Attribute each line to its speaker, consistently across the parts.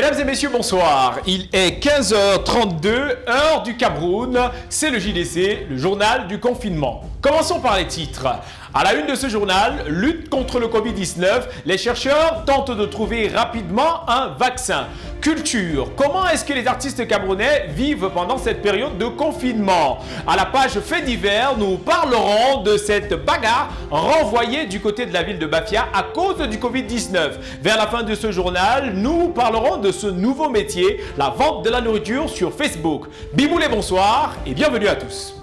Speaker 1: Mesdames et messieurs, bonsoir. Il est 15h32, heure du Cameroun. C'est le JDC, le journal du confinement. Commençons par les titres. À la une de ce journal, lutte contre le Covid-19, les chercheurs tentent de trouver rapidement un vaccin. Culture, comment est-ce que les artistes camerounais vivent pendant cette période de confinement? À la page Faits divers, nous parlerons de cette bagarre renvoyée du côté de la ville de Bafia à cause du Covid-19. Vers la fin de ce journal, nous parlerons de ce nouveau métier, la vente de la nourriture sur Facebook. Bimoulé, bonsoir et bienvenue à tous.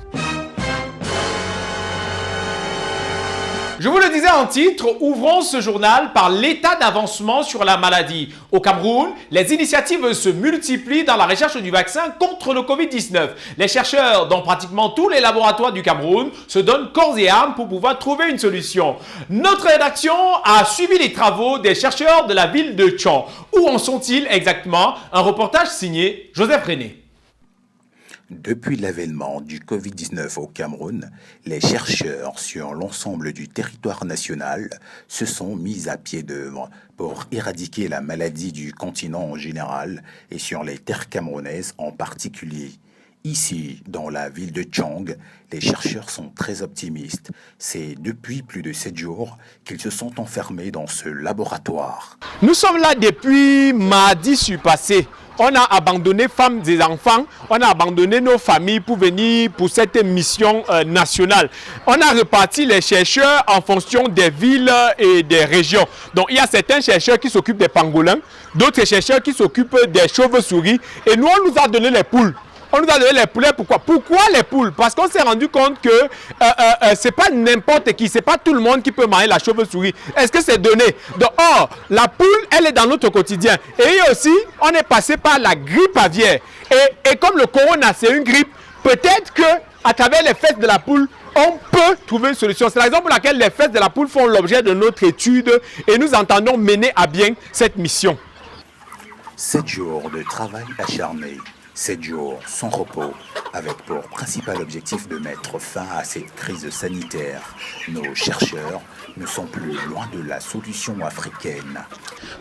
Speaker 1: Je vous le disais en titre, ouvrons ce journal par l'état d'avancement sur la maladie. Au Cameroun, les initiatives se multiplient dans la recherche du vaccin contre le Covid-19. Les chercheurs dans pratiquement tous les laboratoires du Cameroun se donnent corps et âme pour pouvoir trouver une solution. Notre rédaction a suivi les travaux des chercheurs de la ville de Tchon. Où en sont-ils exactement? Un reportage signé Joseph René.
Speaker 2: Depuis l'avènement du Covid-19 au Cameroun, les chercheurs sur l'ensemble du territoire national se sont mis à pied d'œuvre pour éradiquer la maladie du continent en général et sur les terres camerounaises en particulier. Ici, dans la ville de Tchong, les chercheurs sont très optimistes. C'est depuis plus de 7 jours qu'ils se sont enfermés dans ce laboratoire.
Speaker 1: Nous sommes là depuis mardi surpassé. On a abandonné femmes et enfants, on a abandonné nos familles pour venir pour cette mission nationale. On a reparti les chercheurs en fonction des villes et des régions. Donc il y a certains chercheurs qui s'occupent des pangolins, d'autres chercheurs qui s'occupent des chauves-souris. Et nous, on nous a donné les poules. On nous a donné les poulets, pourquoi? Pourquoi les poules? Parce qu'on s'est rendu compte que c'est pas n'importe qui, c'est pas tout le monde qui peut manger la chauve-souris. Est-ce que c'est donné? Donc, la poule, elle est dans notre quotidien. Et aussi, on est passé par la grippe aviaire. Et comme le corona, c'est une grippe, peut-être que à travers les fesses de la poule, on peut trouver une solution. C'est la raison pour laquelle les fesses de la poule font l'objet de notre étude et nous entendons mener à bien cette mission.
Speaker 2: 7 jours de travail acharné. 7 jours sans repos, avec pour principal objectif de mettre fin à cette crise sanitaire. Nos chercheurs ne sont plus loin de la solution africaine.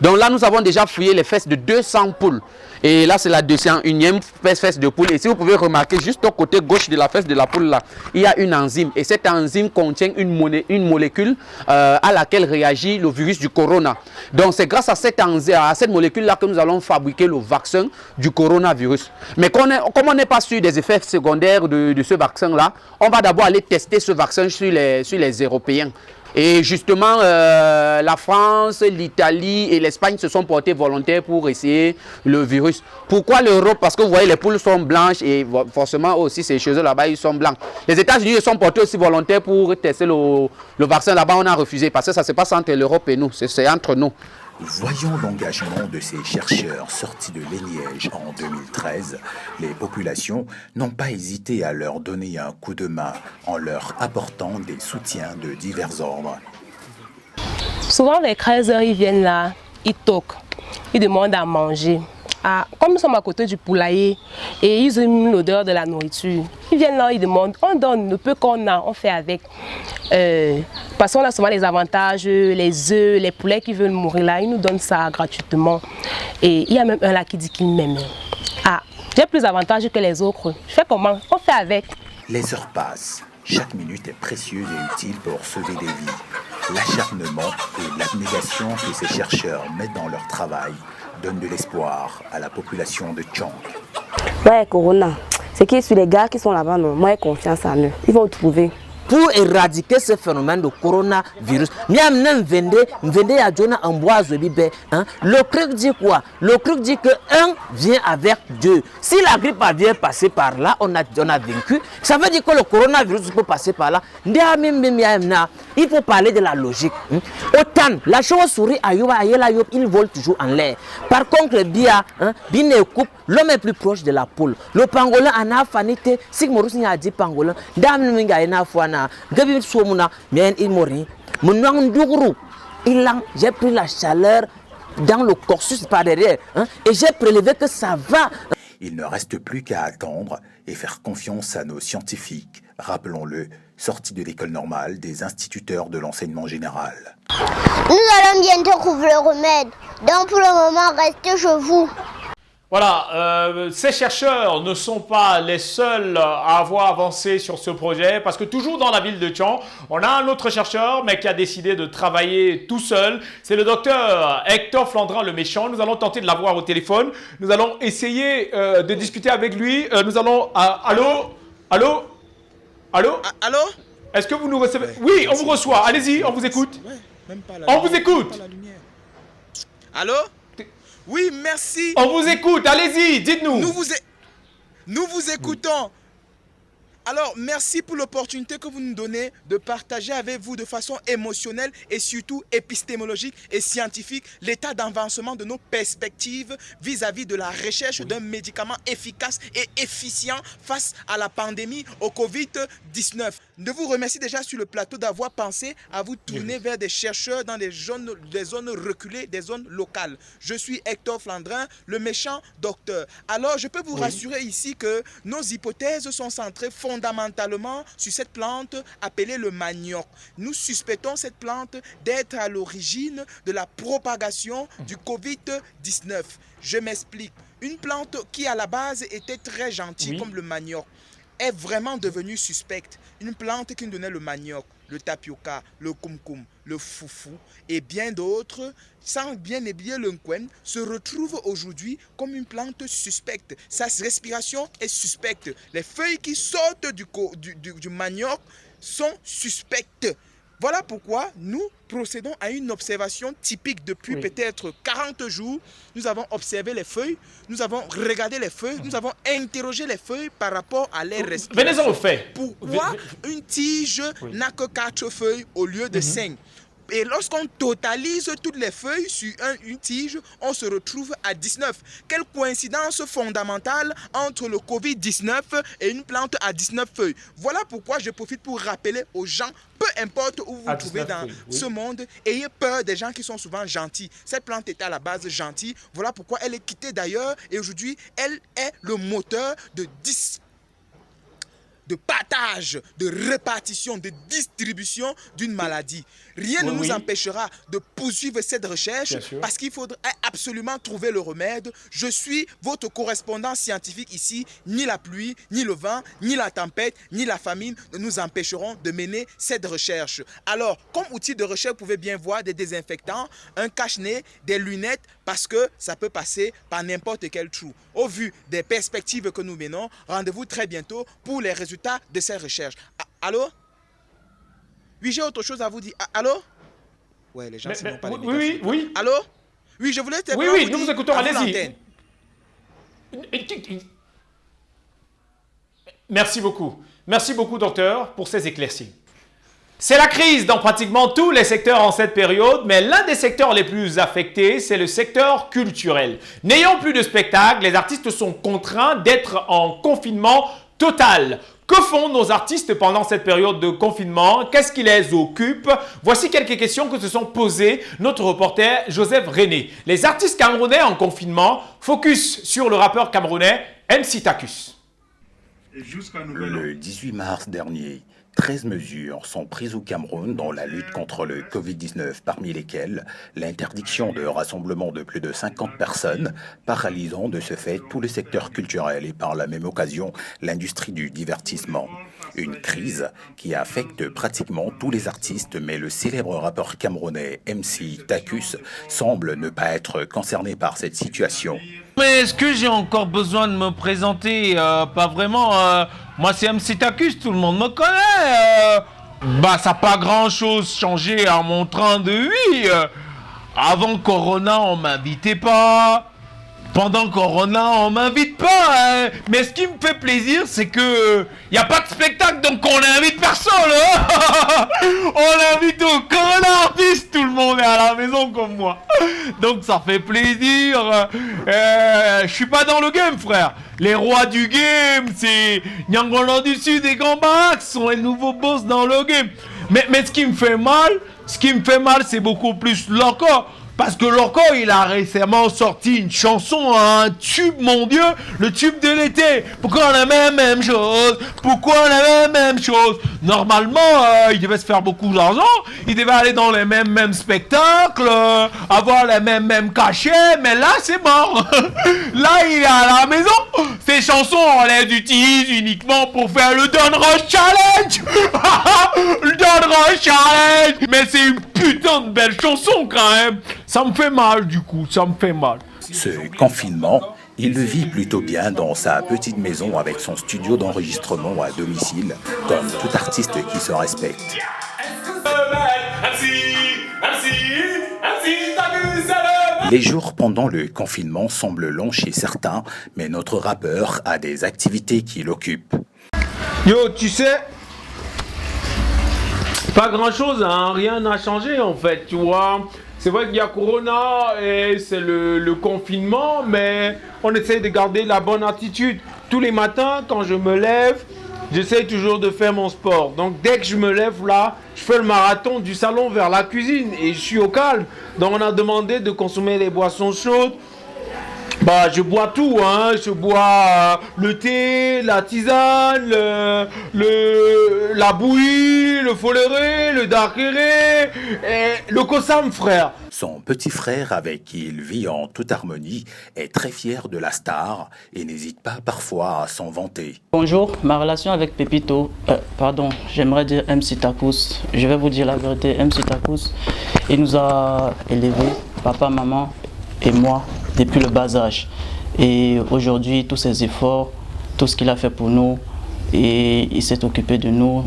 Speaker 3: Donc là, nous avons déjà fouillé les fesses de 200 poules. Et là, c'est la 201e fesse de poule. Et si vous pouvez remarquer, juste au côté gauche de la fesse de la poule, là, il y a une enzyme. Et cette enzyme contient une molécule à laquelle réagit le virus du corona. Donc c'est grâce à cette enzyme, à cette molécule-là que nous allons fabriquer le vaccin du coronavirus. Mais comme on n'est pas sûr des effets secondaires de ce vaccin-là, on va d'abord aller tester ce vaccin sur les Européens. Et justement, la France, l'Italie et l'Espagne se sont portés volontaires pour essayer le virus. Pourquoi l'Europe? Parce que vous voyez, les poules sont blanches et forcément aussi ces choses là-bas, ils sont blancs. Les États-Unis se sont portés aussi volontaires pour tester le vaccin. Là-bas, on a refusé parce que ça se passe entre l'Europe et nous. C'est entre nous.
Speaker 2: Voyons l'engagement de ces chercheurs sortis de l'Eliège en 2013. Les populations n'ont pas hésité à leur donner un coup de main en leur apportant des soutiens de divers ordres.
Speaker 4: Souvent, les 13 heures, ils viennent là, ils toquent, ils demandent à manger. Comme nous sommes à côté du poulailler et ils aiment l'odeur de la nourriture, ils viennent là, ils demandent, on donne le peu qu'on a, on fait avec. Parce qu'on a souvent les avantages, les œufs, les poulets qui veulent mourir là, ils nous donnent ça gratuitement. Et il y a même un là qui dit qu'il m'aime. J'ai plus d'avantages que les autres. Je fais comment? On fait avec.
Speaker 2: Les heures passent. Chaque minute est précieuse et utile pour sauver des vies. L'acharnement et l'abnégation que ces chercheurs mettent dans leur travail donne de l'espoir à la population de Tchong.
Speaker 5: Ouais, Corona. C'est qui sur les gars qui sont là-bas, non? Moi, j'ai confiance en eux. Ils vont trouver.
Speaker 3: Pour éradiquer ce phénomène de coronavirus, le CRUC dit quoi? Le CRUC dit que 1 vient avec 2. Si la grippe vient passer par là, on a vaincu. Ça veut dire que le coronavirus peut passer par là. Il faut parler de la logique. Autant, la chauve-souris, ils volent toujours en l'air. Par contre, le bia, coupe, l'homme est plus proche de la poule. Le pangolin en a fanité, si Maurice a dit pangolin, j'ai pris la chaleur dans le cursus par derrière et j'ai prélevé que ça va.
Speaker 2: Il ne reste plus qu'à attendre et faire confiance à nos scientifiques rappelons-le, sorti de l'école normale des instituteurs de l'enseignement général.
Speaker 6: Nous allons bientôt trouver le remède, donc pour le moment, restez chez vous.
Speaker 1: Voilà, ces chercheurs ne sont pas les seuls à avoir avancé sur ce projet parce que toujours dans la ville de Thion, on a un autre chercheur mais qui a décidé de travailler tout seul. C'est le docteur Hector Flandrin le Méchant. Nous allons tenter de l'avoir au téléphone. Nous allons essayer de discuter avec lui. Nous allons... allô? Allô? Allô?
Speaker 7: Allô?
Speaker 1: Est-ce que vous nous recevez? Oui, on vous reçoit. Allez-y, on vous écoute. On vous écoute.
Speaker 7: Allô? Oui, merci.
Speaker 1: On vous écoute. Allez-y, dites-nous.
Speaker 7: Nous vous écoutons. Alors, merci pour l'opportunité que vous nous donnez de partager avec vous de façon émotionnelle et surtout épistémologique et scientifique l'état d'avancement de nos perspectives vis-à-vis de la recherche d'un médicament efficace et efficient face à la pandémie au Covid-19. Je vous remercie déjà sur le plateau d'avoir pensé à vous tourner vers des chercheurs dans des zones reculées, des zones locales. Je suis Hector Flandrin, le méchant docteur. Alors, je peux vous rassurer ici que nos hypothèses sont centrées fondamentalement sur cette plante appelée le manioc. Nous suspectons cette plante d'être à l'origine de la propagation du Covid-19. Je m'explique. Une plante qui à la base était très gentille comme le manioc est vraiment devenue suspecte. Une plante qui nous donnait le manioc, le tapioca, le kumkum, le foufou et bien d'autres, sans bien oublier le nkwen, se retrouve aujourd'hui comme une plante suspecte. Sa respiration est suspecte. Les feuilles qui sortent du manioc sont suspectes. Voilà pourquoi nous procédons à une observation typique depuis peut-être 40 jours. Nous avons observé les feuilles, nous avons regardé les feuilles, nous avons interrogé les feuilles par rapport à leur respiration.
Speaker 1: Venez-en au fait.
Speaker 7: Pourquoi une tige n'a que 4 feuilles au lieu de 5? Et lorsqu'on totalise toutes les feuilles sur une tige, on se retrouve à 19. Quelle coïncidence fondamentale entre le Covid-19 et une plante à 19 feuilles. Voilà pourquoi je profite pour rappeler aux gens, peu importe où vous vous trouvez dans ce monde, ayez peur des gens qui sont souvent gentils. Cette plante était à la base gentille. Voilà pourquoi elle est quittée d'ailleurs. Et aujourd'hui, elle est le moteur de partage, de répartition, de distribution d'une maladie. Rien ne nous empêchera de poursuivre cette recherche parce qu'il faudra absolument trouver le remède. Je suis votre correspondant scientifique ici. Ni la pluie, ni le vent, ni la tempête, ni la famine ne nous empêcheront de mener cette recherche. Alors, comme outil de recherche, vous pouvez bien voir des désinfectants, un cache-nez, des lunettes, parce que ça peut passer par n'importe quel trou. Au vu des perspectives que nous menons, rendez-vous très bientôt pour les résultats de ces recherches. Allô? Oui, j'ai autre chose à vous dire. Allô? Ouais, les gens n'ont pas
Speaker 1: oui.
Speaker 7: Allô? Oui, je voulais te
Speaker 1: Oui, nous vous écoutons, allez-y. Merci beaucoup. Merci beaucoup, docteur, pour ces éclaircies. C'est la crise dans pratiquement tous les secteurs en cette période, mais l'un des secteurs les plus affectés, c'est le secteur culturel. N'ayant plus de spectacles, les artistes sont contraints d'être en confinement total. Que font nos artistes pendant cette période de confinement? Qu'est-ce qui les occupe? Voici quelques questions que se sont posées notre reporter Joseph René. Les artistes camerounais en confinement, focus sur le rappeur camerounais MC Takus.
Speaker 2: Le 18 mars dernier, 13 mesures sont prises au Cameroun dans la lutte contre le Covid-19, parmi lesquelles l'interdiction de rassemblement de plus de 50 personnes, paralysant de ce fait tout le secteur culturel et par la même occasion l'industrie du divertissement. Une crise qui affecte pratiquement tous les artistes, mais le célèbre rappeur camerounais MC Takus semble ne pas être concerné par cette situation.
Speaker 8: Mais est-ce que j'ai encore besoin de me présenter? Pas vraiment. Moi, c'est MC Takus, tout le monde me connaît. Ça n'a pas grand-chose changé à mon train de vie. Avant Corona, on m'invitait pas. Pendant Corona, on m'invite pas. Mais ce qui me fait plaisir, c'est que y a pas de spectacle, donc on n'invite personne. On invite aucun artiste. Tout le monde est à la maison comme moi. Donc ça fait plaisir. Je suis pas dans le game, frère. Les rois du game, c'est Nyangolan du Sud et Gambax sont les nouveaux boss dans le game. Mais ce qui me fait mal, c'est beaucoup plus là encore. Parce que Loco, il a récemment sorti une chanson, un tube, mon Dieu, le tube de l'été. Pourquoi on a même chose? Pourquoi on a même chose? Normalement, il devait se faire beaucoup d'argent. Il devait aller dans les mêmes spectacles, avoir les mêmes cachets. Mais là, c'est mort. Là, il est à la maison. Ces chansons, on les utilise uniquement pour faire le Don Rush Challenge. Le Don Rush Challenge. Mais c'est une putain de belle chanson quand même. Ça me fait mal du coup, ça me fait mal.
Speaker 2: Ce confinement, il le vit plutôt bien dans sa petite maison avec son studio d'enregistrement à domicile, comme tout artiste qui se respecte. Les jours pendant le confinement semblent longs chez certains, mais notre rappeur a des activités qui l'occupent.
Speaker 1: Yo, tu sais, pas grand chose, hein, rien n'a changé en fait, tu vois. C'est vrai qu'il y a Corona et c'est le confinement, mais on essaie de garder la bonne attitude. Tous les matins, quand je me lève, j'essaie toujours de faire mon sport. Donc dès que je me lève là, je fais le marathon du salon vers la cuisine et je suis au calme. Donc on a demandé de consommer les boissons chaudes. Bah, je bois tout, hein. Je bois le thé, la tisane, la bouillie, le foléré, le daiquiri et le kosam, frère.
Speaker 2: Son petit frère, avec qui il vit en toute harmonie, est très fier de la star et n'hésite pas parfois à s'en vanter.
Speaker 9: Bonjour, ma relation avec Pépito, j'aimerais dire MC Takous. Je vais vous dire la vérité, MC Takous, il nous a élevés, papa, maman et moi, depuis le bas âge. Et aujourd'hui, tous ses efforts, tout ce qu'il a fait pour nous, et il s'est occupé de nous.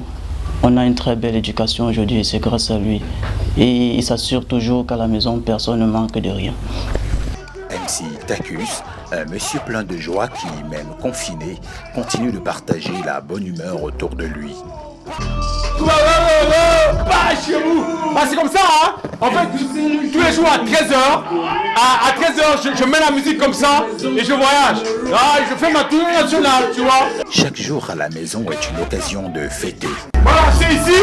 Speaker 9: On a une très belle éducation aujourd'hui et c'est grâce à lui. Et il s'assure toujours qu'à la maison, personne ne manque de rien.
Speaker 2: MC Takous, un monsieur plein de joie qui, même confiné, continue de partager la bonne humeur autour de lui.
Speaker 1: Pas chez vous. Ah, c'est comme ça, hein. En fait, tous les jours à 13h, à 13h, je mets la musique comme ça et je voyage. Ah, je fais ma tournée nationale, tu vois.
Speaker 2: Chaque jour à la maison est une occasion de fêter.
Speaker 1: Voilà, c'est ici.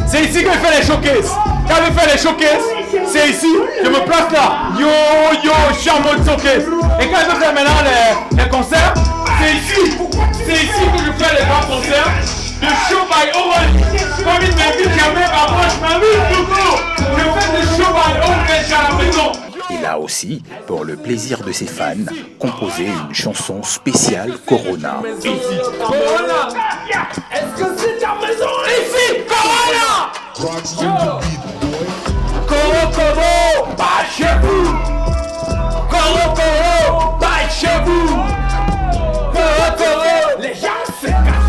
Speaker 1: C'est ici que je fais les showcases. Quand je fais les showcases, c'est ici. Je me place là. Yo, je suis en mode showcase. Et quand je fais maintenant les concerts, c'est ici. C'est ici que je fais les grands concerts. Le show by Owen. Comme il m'invite jamais, moi je m'invite toujours. Je fais le show by Owen à la maison.
Speaker 2: Il a aussi, pour le plaisir de ses fans, composé une chanson spéciale Corona.
Speaker 1: Ici, Corona. Est-ce que c'est ta maison? Ici, Corona. Coro, pas chez vous. Coro, pas chez vous. Coro, les gens se cachent.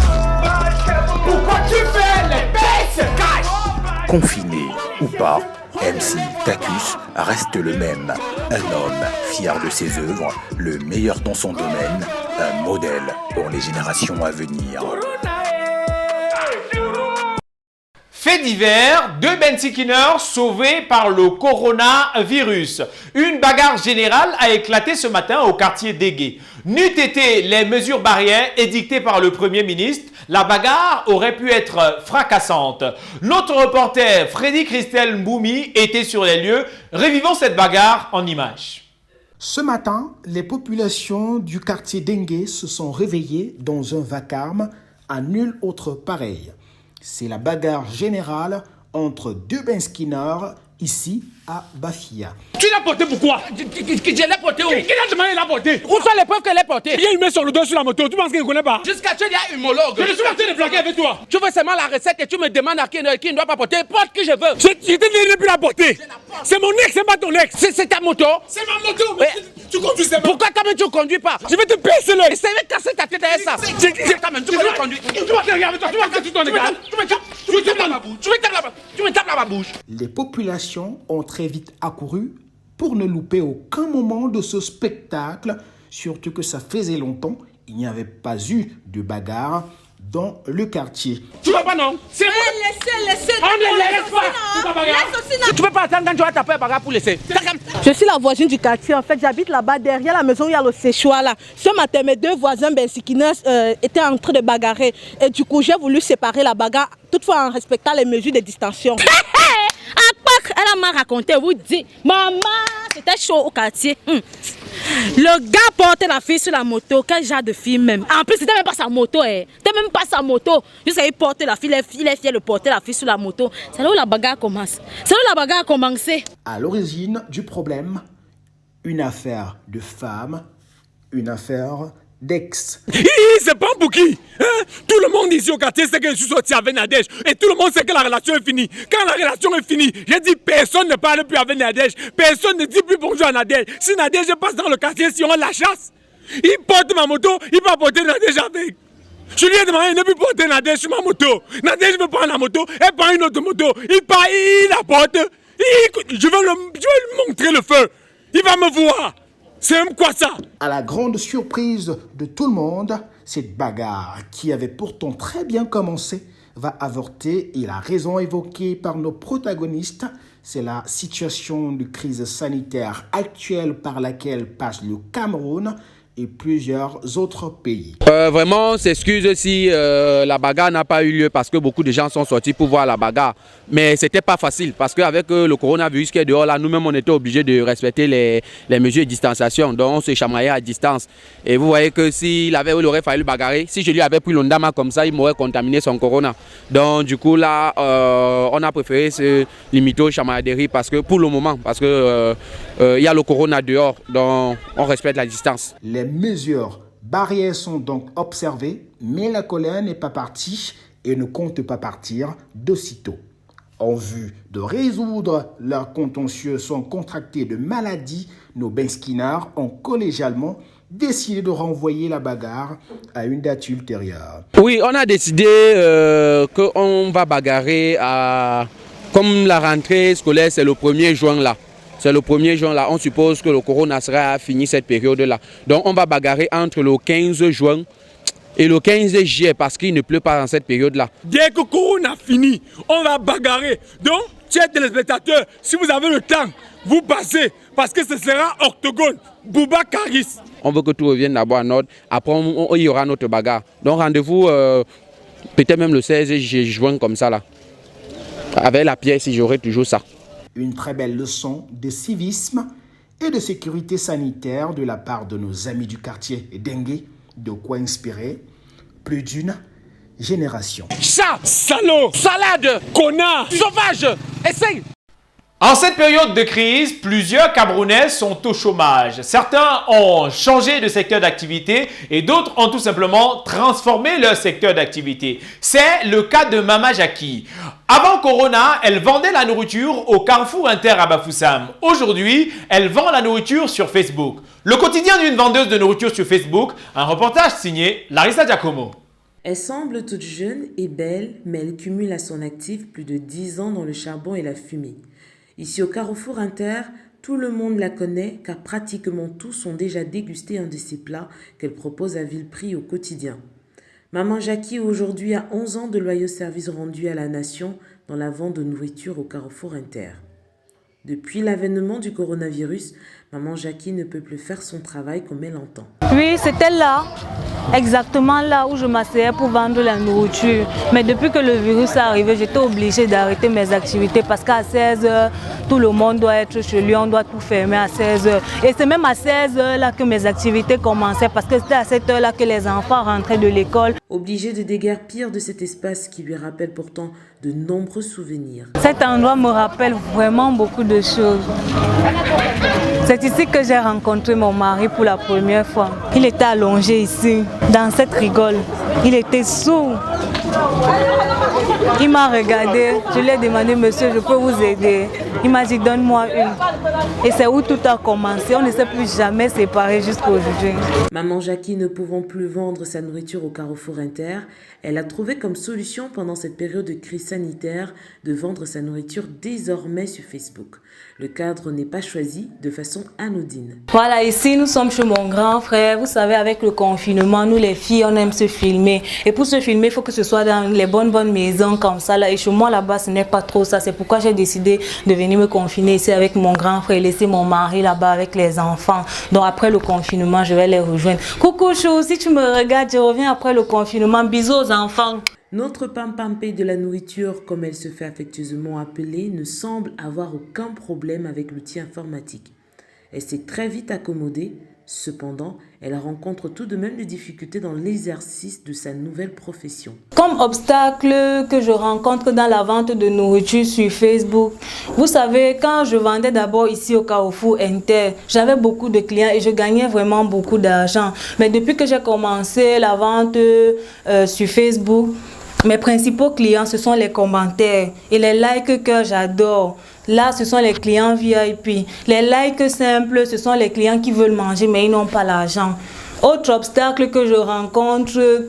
Speaker 1: Pourquoi tu fais les bêtes se cachent?
Speaker 2: Confiné ou pas, MC Takous reste le même. Un homme fier de ses œuvres, le meilleur dans son domaine, un modèle pour les générations à venir.
Speaker 1: Fait divers, 2 bensikineurs sauvés par le coronavirus. Une bagarre générale a éclaté ce matin au quartier d'Egué. N'eût été les mesures barrières édictées par le Premier ministre, la bagarre aurait pu être fracassante. Notre reporter Freddy Christelle Mboumi était sur les lieux. Revivons cette bagarre en images.
Speaker 10: Ce matin, les populations du quartier d'Egué se sont réveillées dans un vacarme à nul autre pareil. C'est la bagarre générale entre 2 benskinners ici à Bafia.
Speaker 11: Tu l'as porté pourquoi? Je l'ai porté où? Qui a demandé de la porter? Où sont les preuves qu'elle est portée? Il y a une main sur le dos sur la moto, tu penses qu'il ne connaît pas? Jusqu'à tu es homologue. Je suis en train de plaquer avec toi. Tu veux seulement la recette et tu me demandes à qui ne doit pas porter? Porte qui je veux. Je t'ai dit de ne plus la porter. C'est mon ex, c'est pas ton ex. C'est ta moto? C'est ma moto, mais tu conduis seulement. Pourquoi toi-même tu ne conduis pas? Je vais te baisser l'œil. Je vais casser ta tête derrière ça. Toi-même, tu vas conduire. Tu vas te regarder, toi, tu vas casser ton égal. Tu me tapes dans ma bouche. Tu me tapes dans ma bouche.
Speaker 10: Les populations ont très vite accouru pour ne louper aucun moment de ce spectacle, surtout que ça faisait longtemps, il n'y avait pas eu de bagarre dans le quartier.
Speaker 11: Tu vas pas, non? C'est moi. Laissez. On ne laisse pas. Tu peux pas attendre quand tu vas taper bagarre pour laisser.
Speaker 12: Je suis la voisine du quartier. En fait, j'habite là-bas derrière la maison où il y a le séchoir là. Ce matin, mes 2 voisins bensikineurs étaient en train de bagarrer. Et du coup, j'ai voulu séparer la bagarre, toutefois en respectant les mesures de distanciation. Elle m'a raconté, vous dites, maman, c'était chaud au quartier. Le gars portait la fille sur la moto, quel genre de fille même. En plus, c'était même pas sa moto, C'était même pas sa moto. Jusqu'à il portait la fille, il est fier de porter la fille sur la moto. C'est là où la bagarre commence. C'est là où la bagarre a commencé.
Speaker 10: À l'origine du problème, une affaire de femme, une affaire d'ex.
Speaker 1: C'est pas pour qui, hein? Tout le monde ici au quartier sait que je suis sorti avec Nadège. Et tout le monde sait que la relation est finie. Quand la relation est finie, j'ai dit personne ne parle plus avec Nadège. Personne ne dit plus bonjour à Nadège. Si Nadège passe dans le quartier, si on la chasse, il porte ma moto, il va porter Nadège avec. Je lui ai demandé de ne plus porter Nadège sur ma moto. Nadège veut prendre la moto, elle prend une autre moto. Il part, il la porte. Je vais lui montrer le feu. Il va me voir. C'est même quoi ça?
Speaker 10: À la grande surprise de tout le monde, cette bagarre qui avait pourtant très bien commencé va avorter et la raison évoquée par nos protagonistes, c'est la situation de crise sanitaire actuelle par laquelle passe le Cameroun et plusieurs autres pays.
Speaker 3: Vraiment, on s'excuse si la bagarre n'a pas eu lieu parce que beaucoup de gens sont sortis pour voir la bagarre. Mais c'était pas facile parce qu'avec le coronavirus qui est dehors, là, nous-mêmes, on était obligés de respecter les mesures de distanciation. Donc, on se chamaillait à distance. Et vous voyez que il aurait fallu bagarrer. Si je lui avais pris l'ondama comme ça, il m'aurait contaminé son corona. Donc, du coup, là, on a préféré se limiter aux chamailleries parce que, pour le moment, parce que il y a le corona dehors. Donc, on respecte la distance.
Speaker 10: Les mesures barrières sont donc observées, mais la colère n'est pas partie et ne compte pas partir d'aussitôt. En vue de résoudre leurs contentieux sont contractés de maladies, nos Benskinards ont collégialement décidé de renvoyer la bagarre à une date ultérieure.
Speaker 3: Oui, on a décidé qu'on va bagarrer comme la rentrée scolaire, c'est le 1er juin là. C'est le 1er juin là, on suppose que le corona sera fini cette période-là. Donc on va bagarrer entre le 15 juin et le 15 juillet parce qu'il ne pleut pas dans cette période-là.
Speaker 1: Dès que le corona finit, on va bagarrer. Donc, chers téléspectateurs, si vous avez le temps, vous passez parce que ce sera Octogone, Bouba Karis.
Speaker 3: On veut que tout revienne d'abord en ordre. Après, il y aura notre bagarre. Donc rendez-vous peut-être même le 16 juin comme ça là. Avec la pièce, j'aurai toujours ça.
Speaker 10: Une très belle leçon de civisme et de sécurité sanitaire de la part de nos amis du quartier Dengue, de quoi inspirer plus d'une génération.
Speaker 11: Chat, salaud, salade, connard, sauvage, essaye.
Speaker 1: En cette période de crise, plusieurs Camerounais sont au chômage. Certains ont changé de secteur d'activité et d'autres ont tout simplement transformé leur secteur d'activité. C'est le cas de Maman Jackie. Avant Corona, elle vendait la nourriture au Carrefour Inter à Bafoussam. Aujourd'hui, elle vend la nourriture sur Facebook. Le quotidien d'une vendeuse de nourriture sur Facebook, un reportage signé Larissa Giacomo.
Speaker 13: Elle semble toute jeune et belle, mais elle cumule à son actif plus de 10 ans dans le charbon et la fumée. Ici au Carrefour Inter, tout le monde la connaît car pratiquement tous ont déjà dégusté un de ses plats qu'elle propose à vil prix au quotidien. Maman Jackie aujourd'hui a 11 ans de loyaux services rendus à la nation dans la vente de nourriture au Carrefour Inter. Depuis l'avènement du coronavirus, Maman Jackie ne peut plus faire son travail comme elle entend.
Speaker 14: Oui, c'était là, exactement là où je m'asseyais pour vendre la nourriture. Mais depuis que le virus est arrivé, j'étais obligée d'arrêter mes activités parce qu'à 16h, tout le monde doit être chez lui, on doit tout fermer à 16h. Et c'est même à 16h là que mes activités commençaient parce que c'était à cette heure là que les enfants rentraient de l'école.
Speaker 13: Obligée de déguerpir de cet espace qui lui rappelle pourtant de nombreux souvenirs.
Speaker 14: Cet endroit me rappelle vraiment beaucoup de choses. C'est ici que j'ai rencontré mon mari pour la première fois. Il était allongé ici, dans cette rigole. Il était sourd. Il m'a regardé, je lui ai demandé, monsieur, je peux vous aider? Il m'a dit, donne-moi une. Et c'est où tout a commencé. On ne s'est plus jamais séparés jusqu'à aujourd'hui.
Speaker 13: Maman Jackie ne pouvant plus vendre sa nourriture au Carrefour Inter, elle a trouvé comme solution pendant cette période de crise sanitaire de vendre sa nourriture désormais sur Facebook. Le cadre n'est pas choisi de façon anodine.
Speaker 14: Voilà, ici nous sommes chez mon grand frère. Vous savez, avec le confinement, nous les filles, on aime se filmer. Et pour se filmer, il faut que ce soit dans les bonnes maisons comme ça. Là. Et chez moi, là-bas, ce n'est pas trop ça. C'est pourquoi j'ai décidé de venir me confiner ici avec mon grand frère et laisser mon mari là-bas avec les enfants. Donc après le confinement, je vais les rejoindre. Coucou chou, si tu me regardes, je reviens après le confinement. Bisous aux enfants.
Speaker 13: Notre pampampé de la nourriture, comme elle se fait affectueusement appeler, ne semble avoir aucun problème avec l'outil informatique. Elle s'est très vite accommodée. Cependant, elle rencontre tout de même des difficultés dans l'exercice de sa nouvelle profession.
Speaker 14: Comme obstacle que je rencontre dans la vente de nourriture sur Facebook, vous savez, quand je vendais d'abord ici au Carrefour Inter, j'avais beaucoup de clients et je gagnais vraiment beaucoup d'argent. Mais depuis que j'ai commencé la vente sur Facebook, mes principaux clients, ce sont les commentaires et les likes que j'adore. Là, ce sont les clients VIP. Les likes simples, ce sont les clients qui veulent manger, mais ils n'ont pas l'argent. Autre obstacle que je rencontre,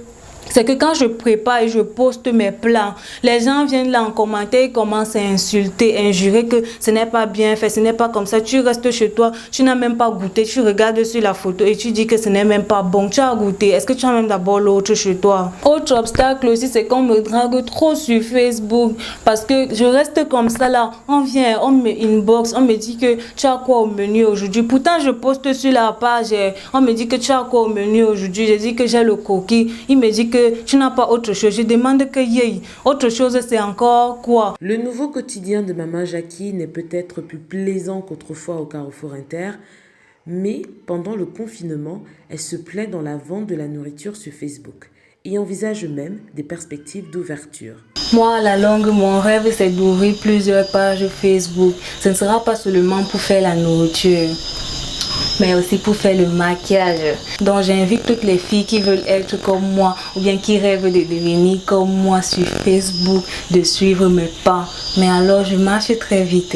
Speaker 14: c'est que quand je prépare et je poste mes plats, les gens viennent là en commentaire et commencent à insulter, injurer que ce n'est pas bien fait, ce n'est pas comme ça. Tu restes chez toi, tu n'as même pas goûté, tu regardes sur la photo et tu dis que ce n'est même pas bon. Tu as goûté, est-ce que tu as même d'abord l'autre chez toi? Autre obstacle aussi, c'est qu'on me drague trop sur Facebook parce que je reste comme ça là. On vient, on me inbox, on me dit que tu as quoi au menu aujourd'hui. Pourtant, je poste sur la page, on me dit que tu as quoi au menu aujourd'hui. Je dis que j'ai le coquille, il me dit que tu n'as pas autre chose. Je demande que y autre chose, c'est encore quoi?
Speaker 13: Le nouveau quotidien de Maman Jackie n'est peut-être plus plaisant qu'autrefois au Carrefour Inter, mais pendant le confinement, elle se plaît dans la vente de la nourriture sur Facebook et envisage même des perspectives d'ouverture.
Speaker 14: Moi, à la longue, mon rêve, c'est d'ouvrir plusieurs pages Facebook. Ce ne sera pas seulement pour faire la nourriture, mais aussi pour faire le maquillage. Donc j'invite toutes les filles qui veulent être comme moi ou bien qui rêvent de devenir comme moi sur Facebook, de suivre mes pas. Mais alors je marche très vite.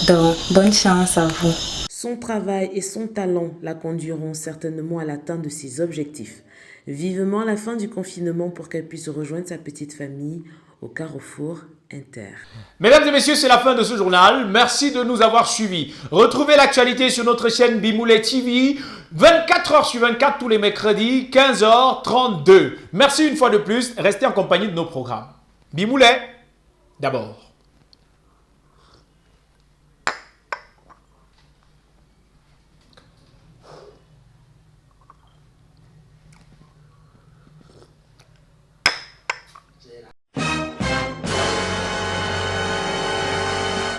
Speaker 14: Donc bonne chance à vous.
Speaker 13: Son travail et son talent la conduiront certainement à l'atteinte de ses objectifs. Vivement la fin du confinement pour qu'elle puisse rejoindre sa petite famille au Carrefour Inter.
Speaker 1: Mesdames et messieurs, c'est la fin de ce journal. Merci de nous avoir suivis. Retrouvez l'actualité sur notre chaîne Bimoulet TV, 24h sur 24 tous les mercredis, 15h32. Merci une fois de plus. Restez en compagnie de nos programmes. Bimoulet, d'abord.